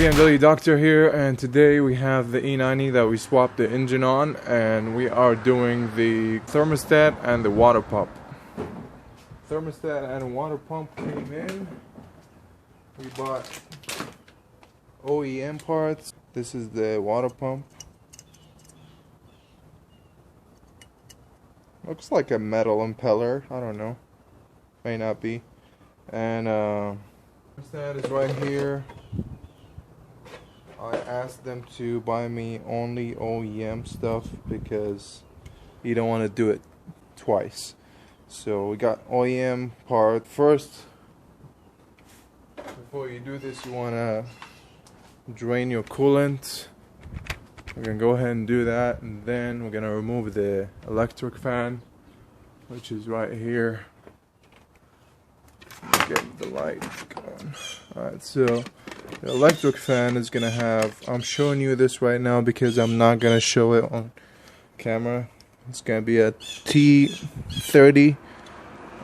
again, Billy Doctor here, and today we have the E90 that we swapped the engine on, and we are doing the thermostat and the water pump. Thermostat and water pump came in. We bought OEM parts. This is the water pump. Looks like a metal impeller. I don't know. May not be. And thermostat is right here. I asked them to buy me only OEM stuff because you don't want to do it twice. So we got OEM part. First, before you do this, you want to drain your coolant. We're going to go ahead and do that, and then we're going to remove the electric fan, which is right here. Get the light going. Alright, so the electric fan is going to have, I'm showing you this right now because I'm not going to show it on camera. It's going to be a T30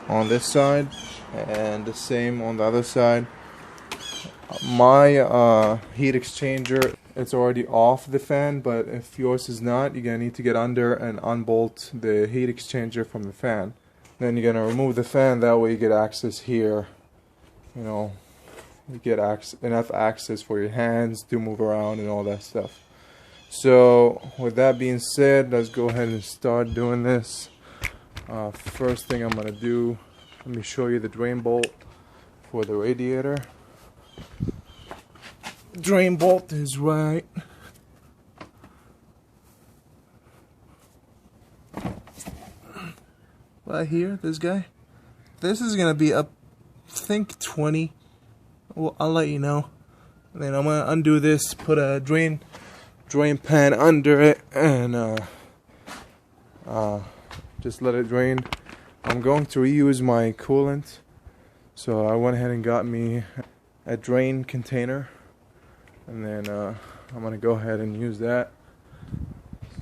on this side and the same on the other side. My heat exchanger, it's already off the fan, but if yours is not, you're going to need to get under and unbolt the heat exchanger from the fan. Then you're going to remove the fan, that way you get access here. You know, you get enough access for your hands to move around and all that stuff. So with that being said, let's go ahead and start doing this. First thing I'm going to do, let me show you the drain bolt for the radiator. Drain bolt is right here, this guy. This is gonna be up, I think 20. Well, I'll let you know. And then I'm gonna undo this, put a drain pan under it, and just let it drain. I'm going to reuse my coolant, so I went ahead and got me a drain container, and then I'm gonna go ahead and use that.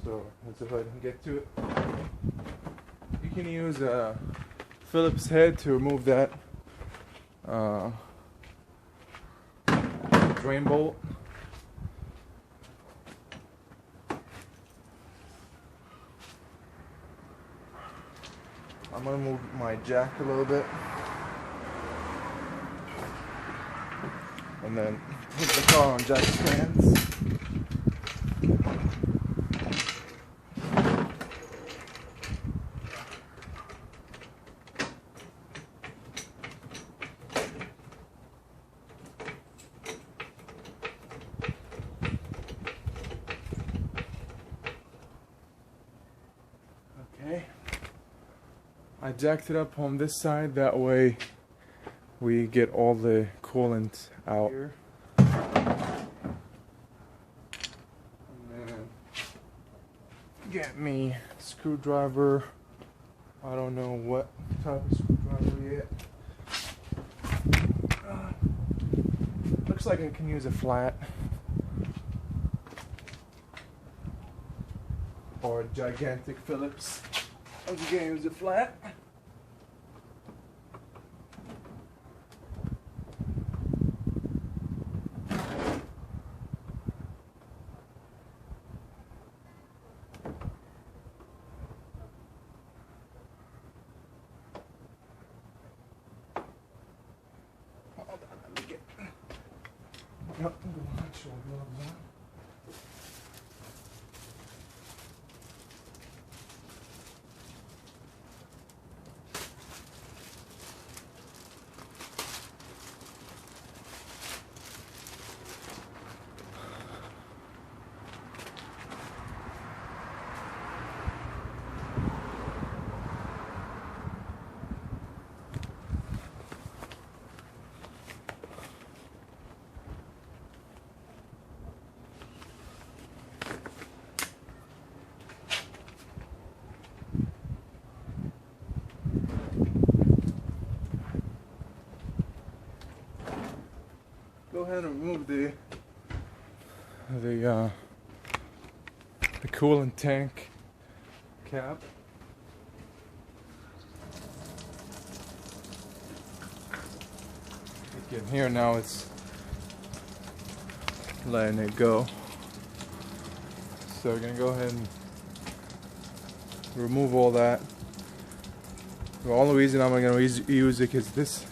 So let's go ahead and get to it. You can use a Phillips head to remove that drain bolt. I'm gonna move my jack a little bit, and then put the car on jack stands. Okay, I jacked it up on this side, that way we get all the coolant out here. And then get me a screwdriver. I don't know what type of screwdriver yet. Looks like I can use a flat or a gigantic Phillips. I'm just gonna use a flat. Hold on, let me get. Nope, I'm going to show gloves on. Go ahead and remove the coolant tank cap. Look in here now, it's letting it go. So we're gonna go ahead and remove all that. The only reason I'm gonna use it is this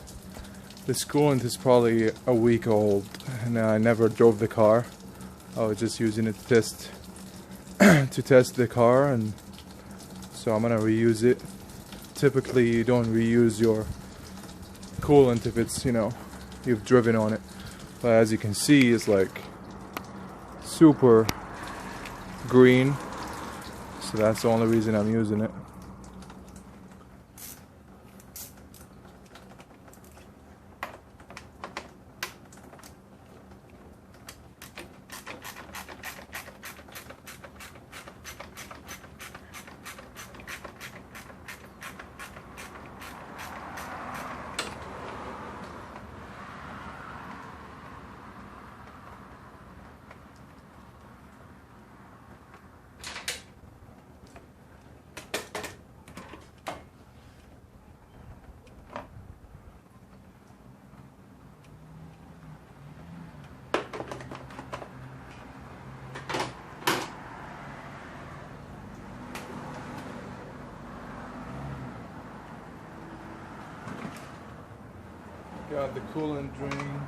coolant is probably a week old, and I never drove the car. I was just using it to test the car, and so I'm gonna reuse it. Typically, you don't reuse your coolant if it's, you know, you've driven on it. But as you can see, it's like super green, so that's the only reason I'm using it. Got the coolant drained.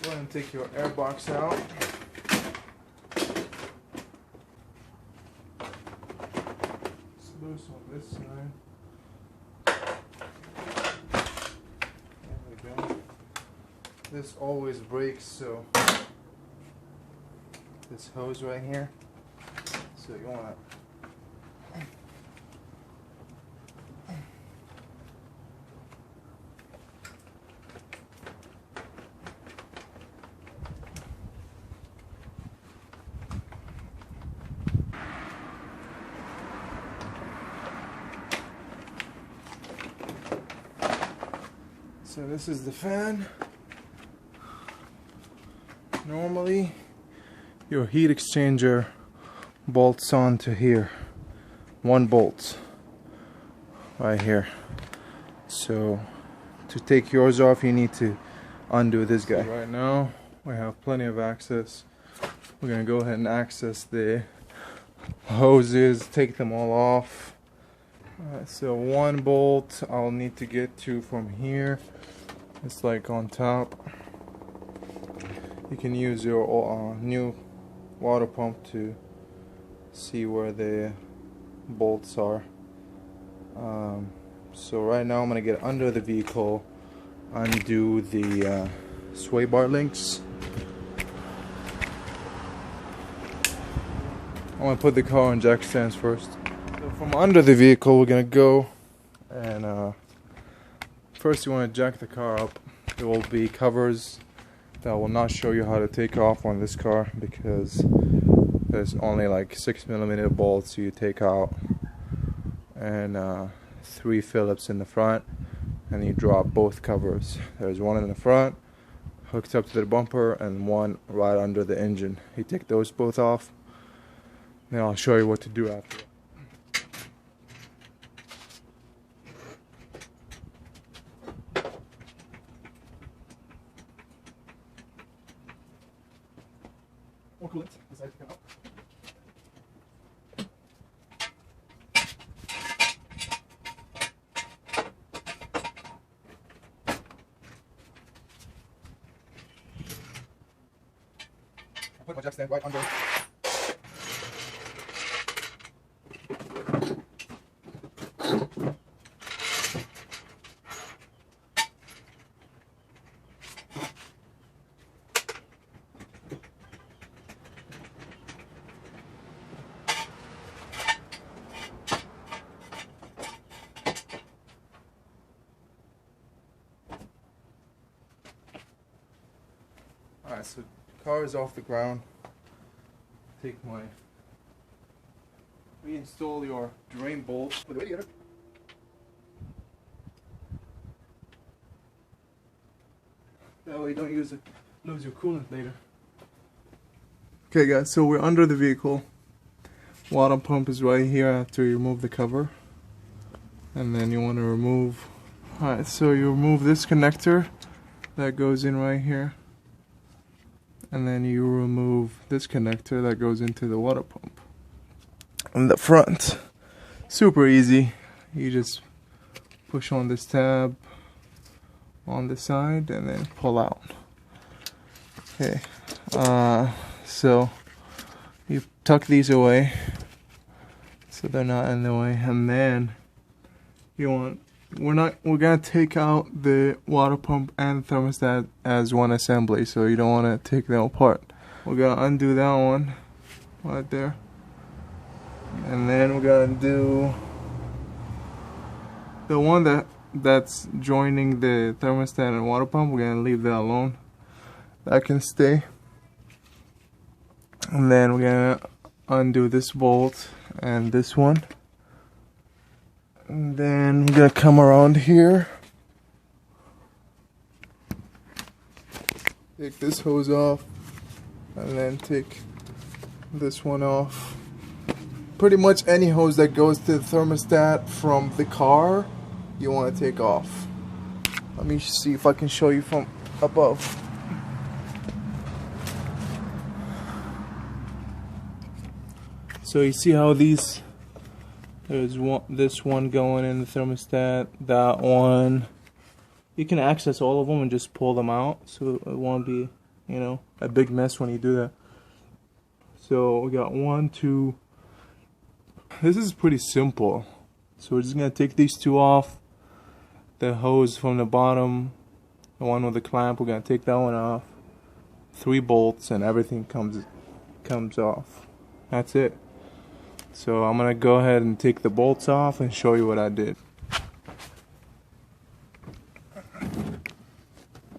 Go ahead and take your airbox out. It's loose on this side. There we go. This always breaks, so this hose right here. So you want to So this is the fan. Normally your heat exchanger bolts onto here. One bolt right here. So to take yours off, you need to undo this guy. So right now we have plenty of access. We're gonna go ahead and access the hoses, take them all off. So one bolt I'll need to get to from here. It's like on top. You can use your new water pump to see where the bolts are. So right now I'm gonna get under the vehicle, undo the sway bar links. I'm gonna put the car on jack stands first. So from under the vehicle we're gonna go and first you want to jack the car up. There will be covers that will not show you how to take off on this car because there's only like 6mm bolts you take out and 3 Phillips in the front, and you drop both covers. There's one in the front hooked up to the bumper and one right under the engine. You take those both off, then I'll show you what to do after. more coolant. Decide to come out. I put my jack stand right under. Alright, so the car is off the ground. Take my reinstall your drain bolt for the radiator. That way you don't lose your coolant later. Okay guys, so we're under the vehicle. Water pump is right here after you remove the cover. And then you want to remove. Alright, so you remove this connector that goes in right here. And then you remove this connector that goes into the water pump on the front. Super easy. You just push on this tab on the side and then pull out. Okay, so you tuck these away so they're not in the way, and then you want we're gonna take out the water pump and thermostat as one assembly, so you don't want to take them apart. We're gonna undo that one right there, and then we're gonna do the one that's joining the thermostat and water pump. We're gonna leave that alone. That can stay. And then we're gonna undo this bolt and this one. And then we're gonna come around here, take this hose off, and then take this one off. Pretty much any hose that goes to the thermostat from the car, you want to take off. Let me see if I can show you from above. So you see how there's this one going in the thermostat, that one. You can access all of them and just pull them out, so it won't be, you know, a big mess when you do that. So we got 1, 2. This is pretty simple. So we're just gonna take these two off. The hose from the bottom, the one with the clamp, we're gonna take that one off. 3 bolts and everything comes off. That's it. So I'm gonna go ahead and take the bolts off and show you what I did.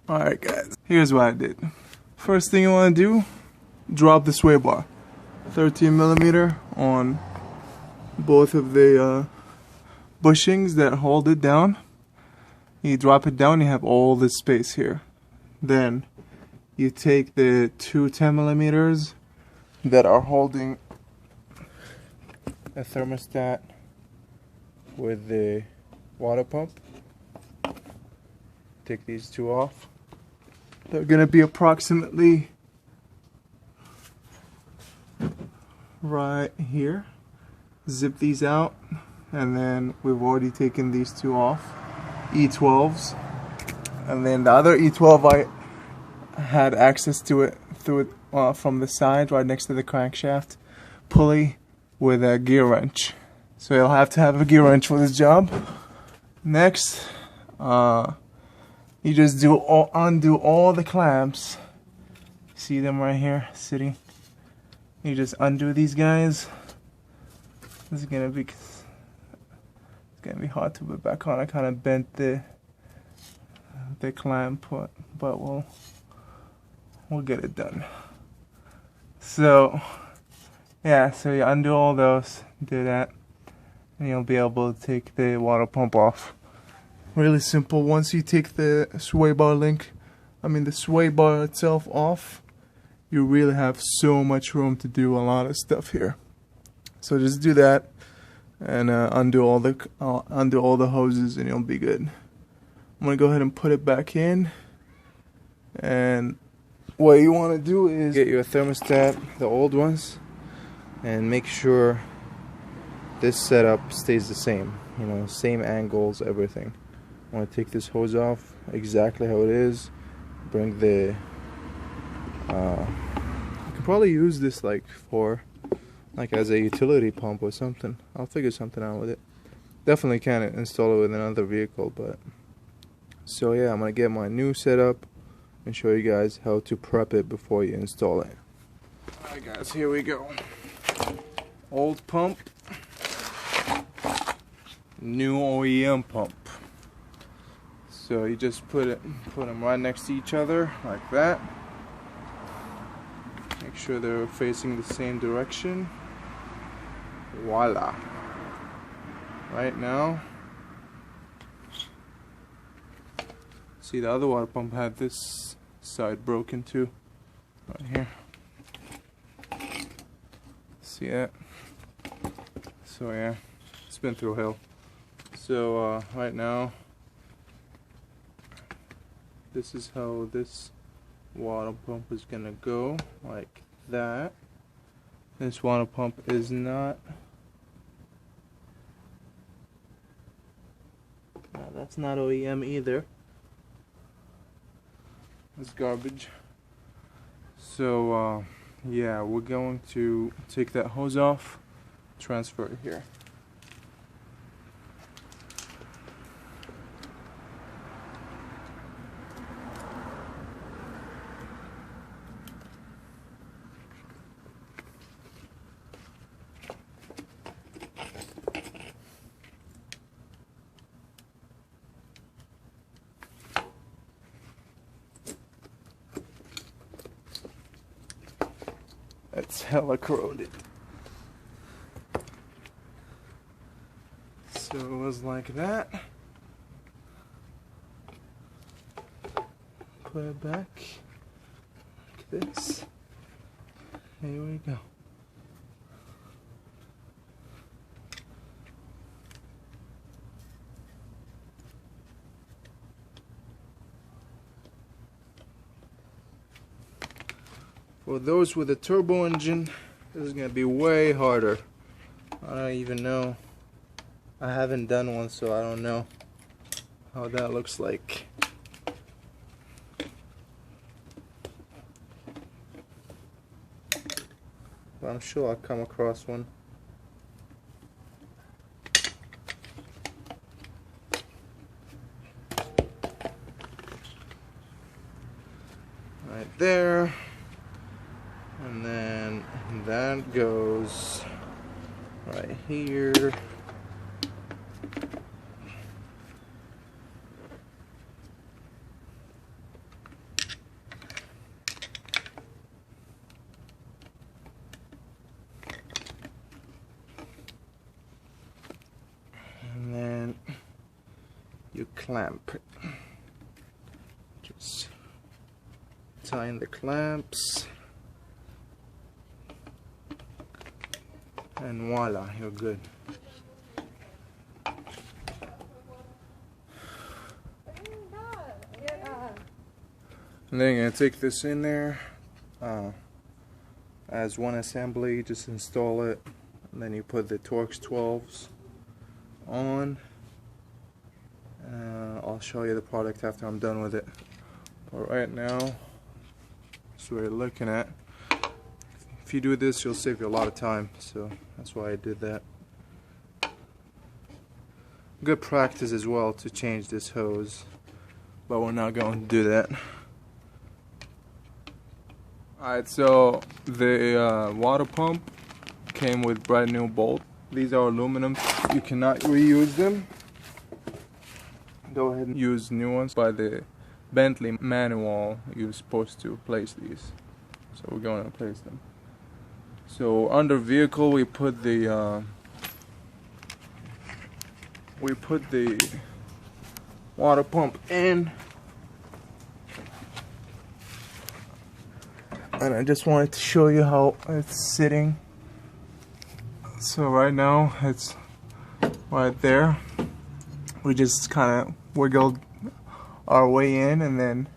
Alright guys, here's what I did. First thing you wanna do, drop the sway bar. 13mm on both of the bushings that hold it down. You drop it down, you have all this space here. Then you take the 2 10mm that are holding a thermostat with the water pump. Take these 2 off. They're gonna be approximately right here. Zip these out, and then we've already taken these 2 off. E12s, and then the other E12 I had access to it through it from the side, right next to the crankshaft pulley, with a gear wrench. So you'll have to have a gear wrench for this job. Next, you just undo all the clamps. See them right here sitting? You just undo these guys. This is gonna be hard to put back on. I kind of bent the clamp, but we'll get it done. So yeah, so you undo all those, do that, and you'll be able to take the water pump off. Really simple. Once you take the sway bar the sway bar itself off, you really have so much room to do a lot of stuff here. So just do that, and undo all the hoses, and you'll be good. I'm gonna go ahead and put it back in, and what you want to do is get your thermostat, the old ones, and make sure this setup stays the same. You know, same angles, everything. I want to take this hose off exactly how it is. Bring the you can probably use this like as a utility pump or something. I'll figure something out with it. Definitely can't install it with another vehicle, but so yeah, I'm gonna get my new setup and show you guys how to prep it before you install it. Alright guys, here we go. Old pump, new OEM pump. So you just put them right next to each other like that. Make sure they're facing the same direction. Voila. Right now, see, the other water pump had this side broken too, right here. See that? So yeah, it's been through hell. So right now, this is how this water pump is gonna go, like that. This water pump is not. That's not OEM either. It's garbage. So yeah, we're going to take that hose off, transfer it here. It's hella corroded. So it was like that. Put it back like this. Here we go. For those with a turbo engine, this is going to be way harder. I don't even know. I haven't done one, so I don't know how that looks like. But I'm sure I'll come across one. Right there. And then that goes right here. And then you clamp it. Just tighten the clamps. And voila, you're good. And then you're gonna take this in there as one assembly. Just install it, and then you put the Torx 12s on. I'll show you the product after I'm done with it. But right now, that's what you're looking at. If you do this, you'll save you a lot of time, so that's why I did that. Good practice as well to change this hose, but we're not going to do that. Alright, so the water pump came with brand new bolt. These are aluminum. You cannot reuse them. Go ahead and use new ones. By the Bentley manual, you're supposed to place these. So we're going to place them. So under vehicle, we put the water pump in, and I just wanted to show you how it's sitting. So right now it's right there. We just kind of wiggled our way in, and then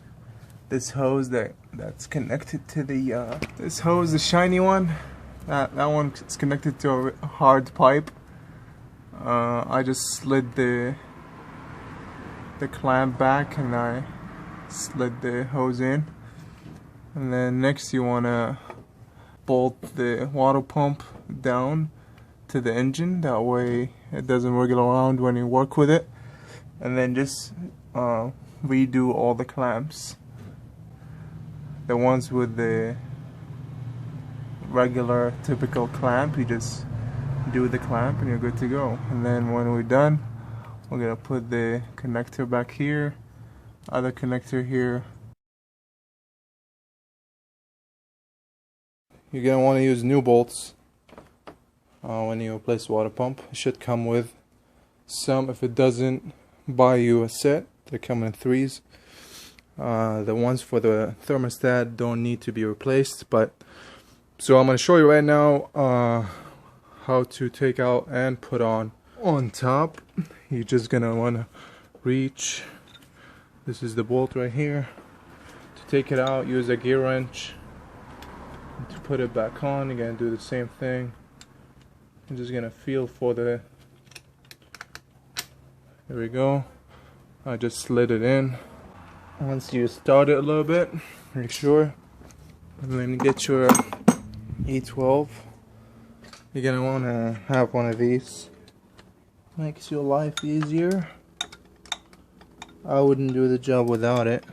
this hose that that's connected to the this hose, the shiny one. That one is connected to a hard pipe. I just slid the clamp back and I slid the hose in. And then next you want to bolt the water pump down to the engine, that way it doesn't wiggle around when you work with it. And then just redo all the clamps. The ones with the regular typical clamp, you just do the clamp and you're good to go. And then when we're done, we're gonna put the connector back here, other connector here. You're gonna want to use new bolts when you replace the water pump. It should come with some. If it doesn't, buy you a set. They come in 3s. The ones for the thermostat don't need to be replaced, but so I'm going to show you right now how to take out and put on top. You're just going to want to reach, this is the bolt right here. To take it out, use a gear wrench. To put it back on, you're going to do the same thing. I'm just going to feel for the, there we go. I just slid it in. Once you start it a little bit, make sure, and then get your E12. You're gonna want to have one of these. Makes your life easier. I wouldn't do the job without it.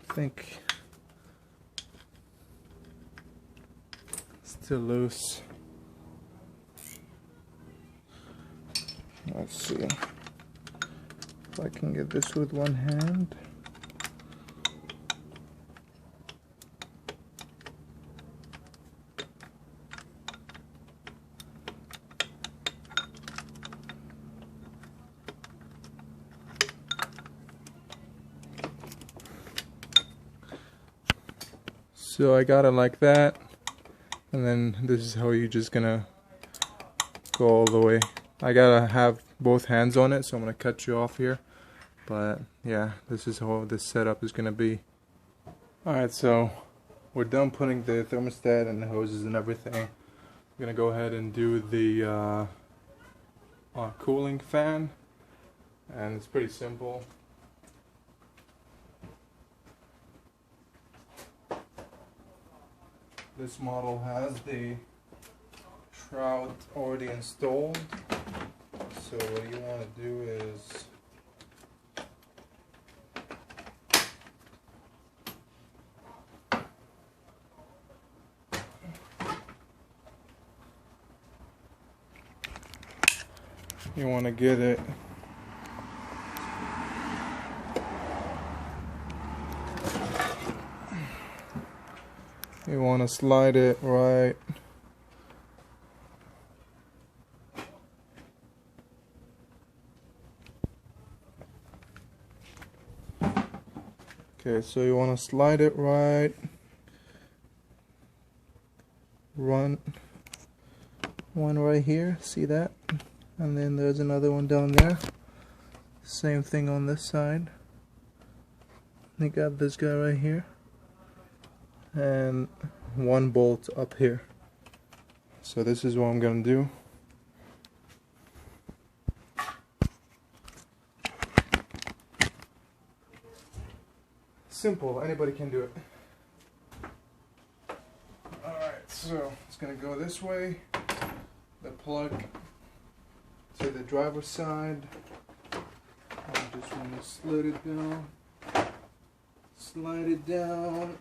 I think it's still loose. Let's see if I can get this with one hand. So I got it like that, and then this is how you're just gonna go all the way. I gotta have both hands on it, so I'm gonna cut you off here. But yeah, this is how this setup is gonna be. Alright, so we're done putting the thermostat and the hoses and everything. We're gonna go ahead and do the cooling fan, and it's pretty simple. This model has the shroud already installed. So what you want to do is you want to get it slide it right okay, so you want to slide it right, run one right here, see that? And then there's another one down there. Same thing on this side. I got this guy right here. And one bolt up here. So this is what I'm gonna do. Simple, anybody can do it. Alright, so it's gonna go this way. The plug to the driver's side. I just want to slide it down. Slide it down.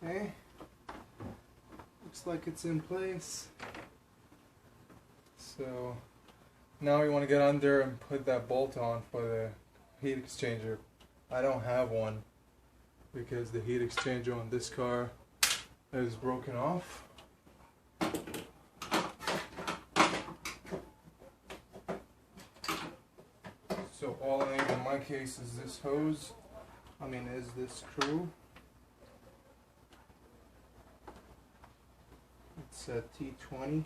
Okay, looks like it's in place. So now we want to get under and put that bolt on for the heat exchanger. I don't have one because the heat exchanger on this car is broken off. So all I need in my case is this hose, is this screw. It's a T20.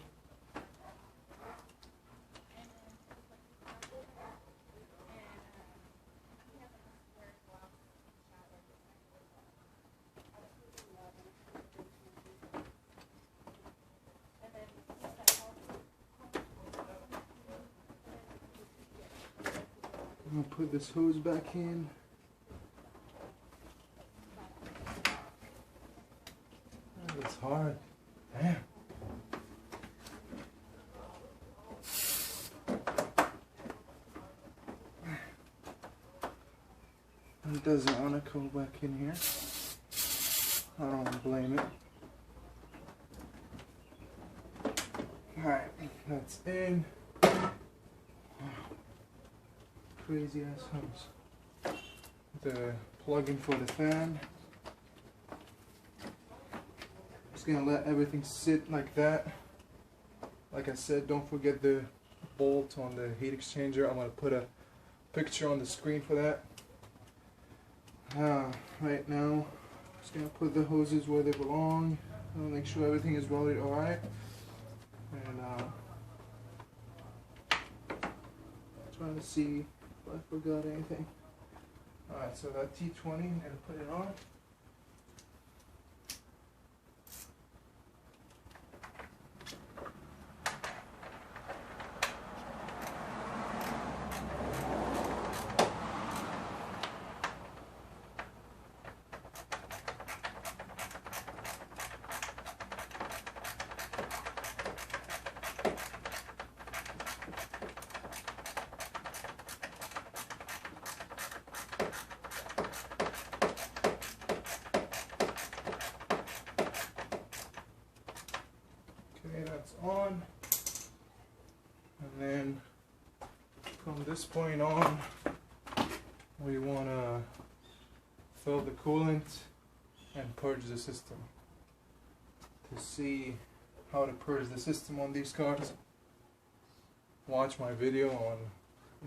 I'm going to put this hose back in. Oh, it's hard. Damn. It doesn't want to go back in here. I don't blame it. Alright, that's in. Crazy ass hose. The plug-in for the fan. Just gonna let everything sit like that. Like I said, don't forget the bolt on the heat exchanger. I'm gonna put a picture on the screen for that. Right now, just gonna put the hoses where they belong. I'll make sure everything is welded alright. And trying to see if I forgot anything. Alright, so that T20, I'm gonna put it on. Okay, that's on. And then from this point on, we want to fill the coolant and purge the system. To see how to purge the system on these cars, watch my video on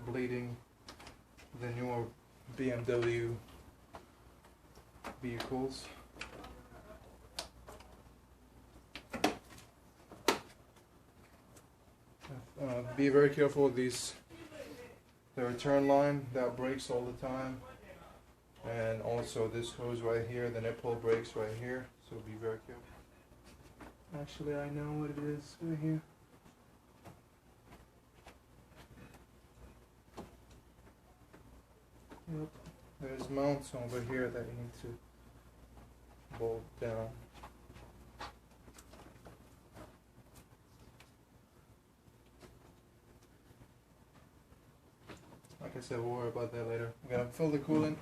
bleeding the newer BMW vehicles. Be very careful with the return line that breaks all the time, and also this hose right here, the nipple breaks right here, so be very careful. Actually, I know what it is right here. Yep, there's mounts over here that you need to bolt down. Like I said, we'll worry about that later. We're gonna fill the coolant.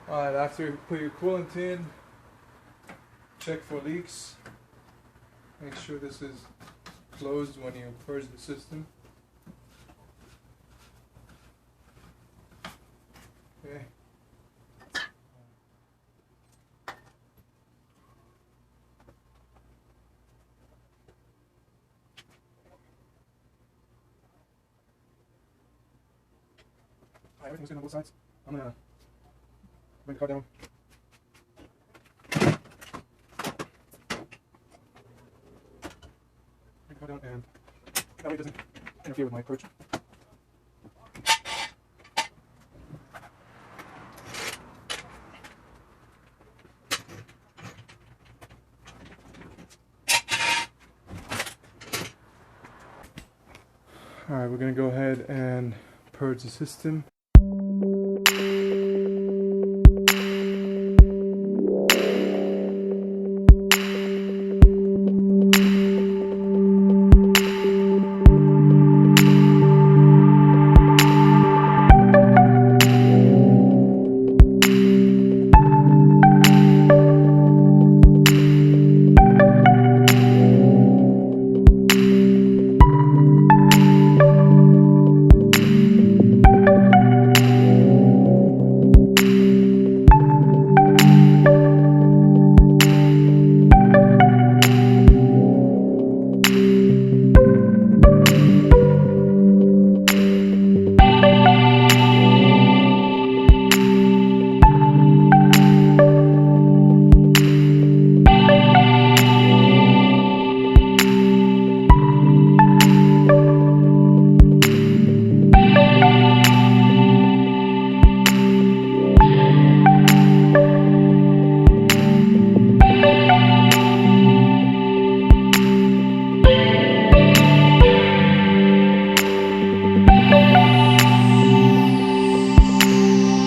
Alright, after you put your coolant in, check for leaks. Make sure this is closed when you purge the system. Okay. Everything looks good on both sides. I'm gonna bring the car down. Bring the car down, and that way it doesn't interfere with my approach. Alright, we're going to go ahead and purge the system.